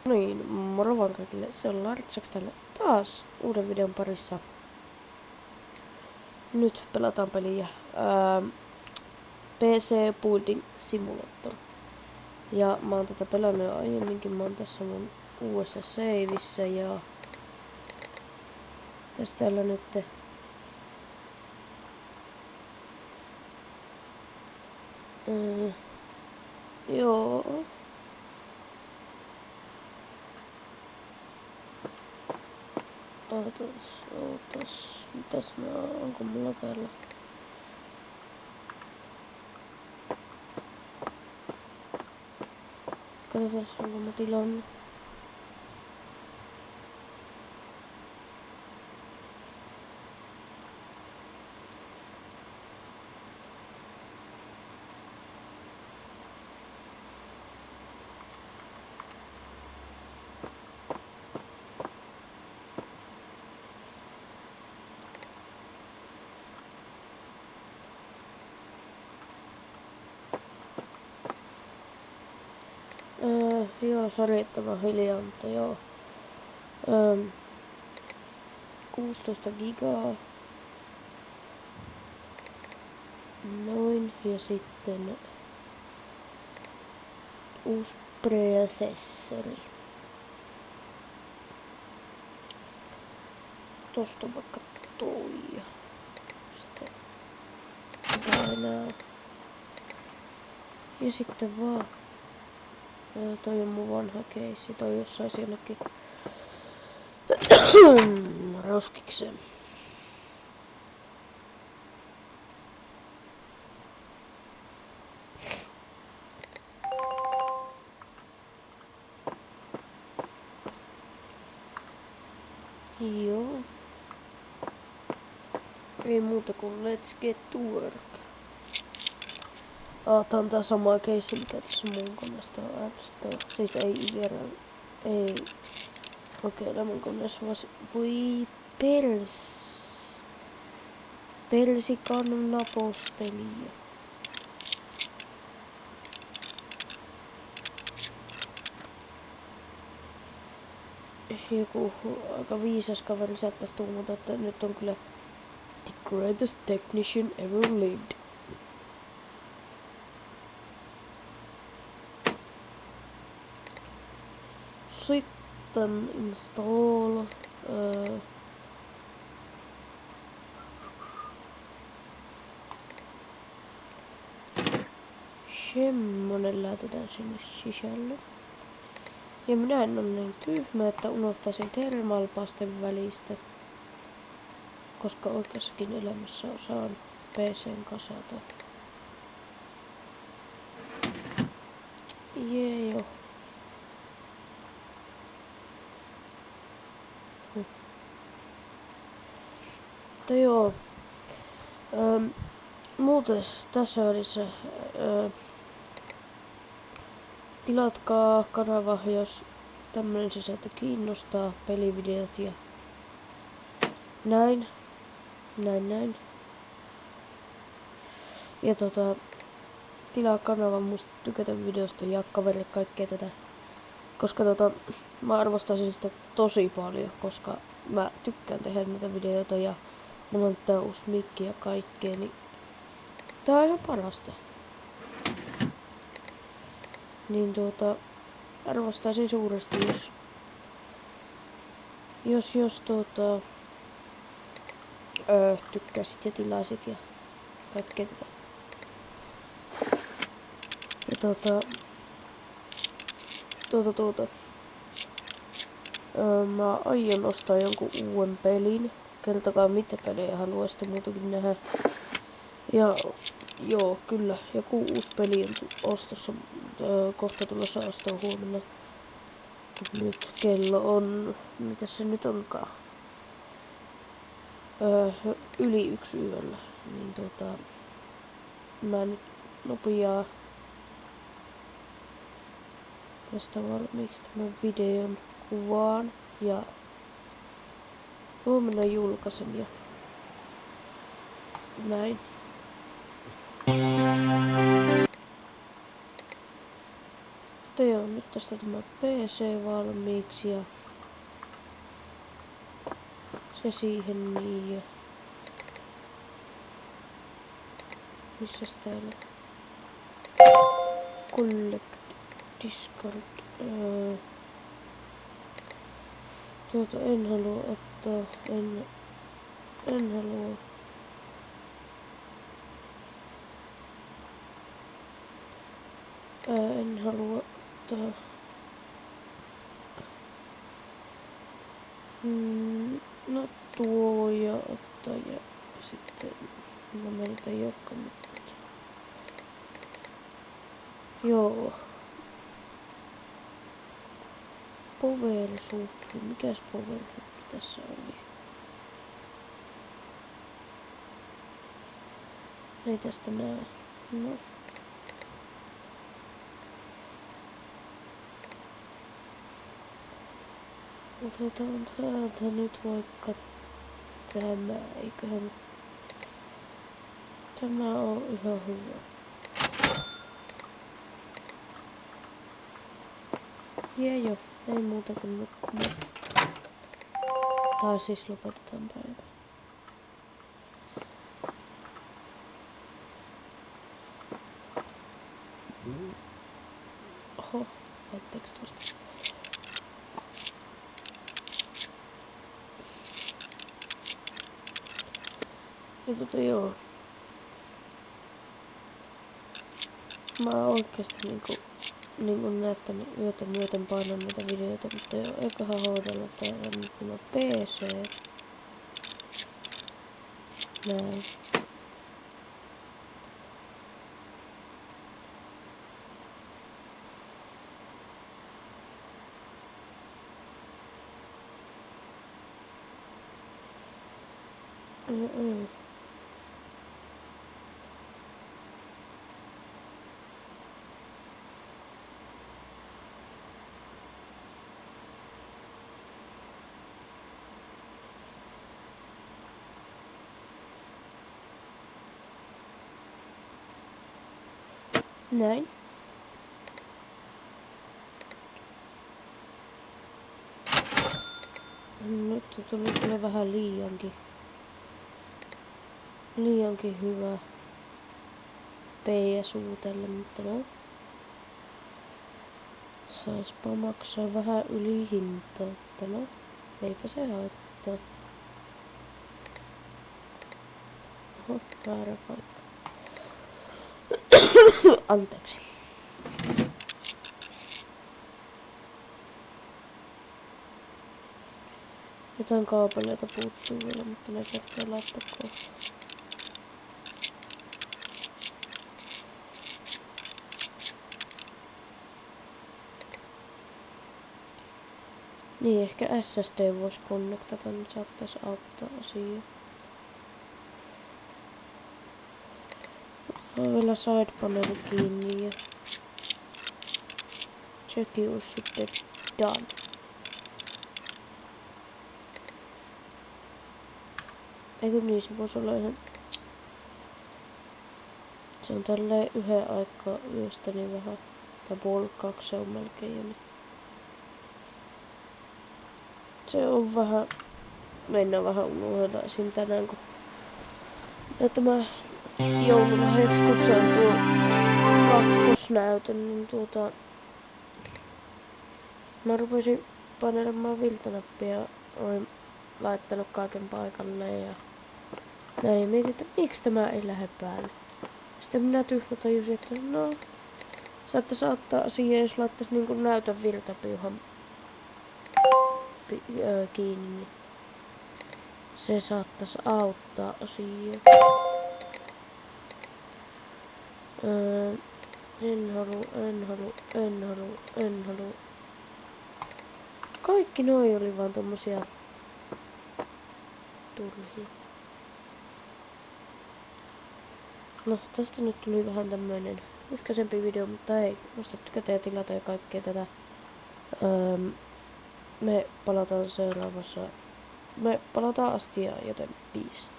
Niin, moro vaan kaikille. Se on Lartsax täällä taas uuden videon parissa. Nyt pelataan peliä PC Building Simulator. Ja mä oon tätä pelannut jo aiemminkin. Mä oon tässä mun uudessa saveissa ja tässä täällä nyt joo. Ootas. Mitäs onko mulla täällä? Katsotaan, onko mä tilannut. Joo, sori, että mä hiljaa, mutta joo. 16 gigaa. Noin, ja sitten uusi prosessori. Tosta vaikka toi. Sitten enää. Ja sitten vaan. Toi on mun vanha keissi. Toi jos sais jonnekin roskikseen. Joo. Ei muuta kuin let's get to work. Tää on tää sama keissi, mikä tässä mun koneesta on ärsyttävä. Siis ei IRL. Ei. Okei, mun koneessa voi Persikan napostelija. Joku aika viisas kaveri saattaisi tuumata, että nyt on kyllä the greatest technician ever lived. Sitten install. Semmonen laitetaan sinne sisälle. Ja minä en ole niin tyhmä, että unohtaisin thermalpasten välistä. Koska oikeassakin elämässä osaan PC:n kasata. Jee joo. Mutta joo. Muuten tässä välissä tilatkaa kanava, jos tämmönen sisältö kiinnostaa, pelivideot ja näin. Ja tilaa kanavan, muista tykätä videosta ja kaverille kaikkea tätä. Koska mä arvostaisin sitä tosi paljon, koska mä tykkään tehdä näitä videoita ja mulla on tää uusi mikki ja kaikkea, niin tää on ihan parasta. Niin arvostaisin suuresti, jos tykkäsit ja tilaisit ja kaikkea tätä. Ja mä aion ostaa jonkun uuden pelin. Kertokaa mitä pelejä haluaisitte muutenkin nähdä. Ja joo, kyllä, joku uusi peli on ostossa, kohta tulossa ostoon huomenna. Nyt kello on, mitä se nyt onkaan? Yli 1 yöllä. Niin mä nyt nopeaa tästä valmiiksi tämän videon kuvaan ja huomenna julkaisen ja näin. Mutta joo, nyt tästä tämä PC valmiiksi ja se siihen niin ja missäs täällä collect discard en halua ottaa en halua en halua ottaa no tuo ja ottaa ja sitten nämä nyt ei olekaan mitään. Joo. Power-suppi. Mikäs power-suppi tässä oli? Ei tästä näe. No. Otetaan täältä nyt vaikka tämä. Eiköhän tämä on ihan hyvä. Ja joo, ei muuta kuin nukkumaan. Tai siis lopetetaan päivä. Oho, anteeksi tuosta. Ja joo. Mä oikeesti niinku näette, niin yötä myöten painan näitä videoita, mutta joo, eiköhän hoidella täällä nyt nämä PC. Näin. Näin. Nyt on tullut kyllä vähän liiankin hyvä PS uutelle, mutta no. Saispa maksaa vähän yli hintaa, mutta no. Eipä se haittaa. Oho, väärä paikka. Anteeksi. Jotain kaapeleita puuttuu vielä, mutta ne kertoo laittaa kohta. Niin, ehkä SSD voisi konnektata, niin saattaisi auttaa asiaa. On vielä sidepaneli kiinni ja sekin on sitten done. Eikö niin, se voisi olla ihan... Se on tälleen yhden aikaa yöstä niin vähän, tai puoli 2 se on melkein jo. Niin. Se on vähän, mennään vähän unohdaisin tänään, kun tämä joululahjaksi, kun se on tuo kakkosnäytön, niin mä rupesin painelemaan viltanappia ja olen laittanut kaiken paikalleen ja näin. Ja mietin, että miksi tämä ei lähde päälle. Sitten minä tyhmä tajusin, että no, saattaisi auttaa asiaa, jos laittaisi niinku näytön virtapiuhan kiinni, niin se saattaisi auttaa asiaa. En halua. Kaikki noi oli vaan tommosia turhia. No, tästä nyt tuli vähän tämmöinen lyhkäisempi video, mutta ei. Muista tykätä ja tilata ja kaikkea tätä. Me palataan seuraavassa. Me palataan astiaan, joten peace.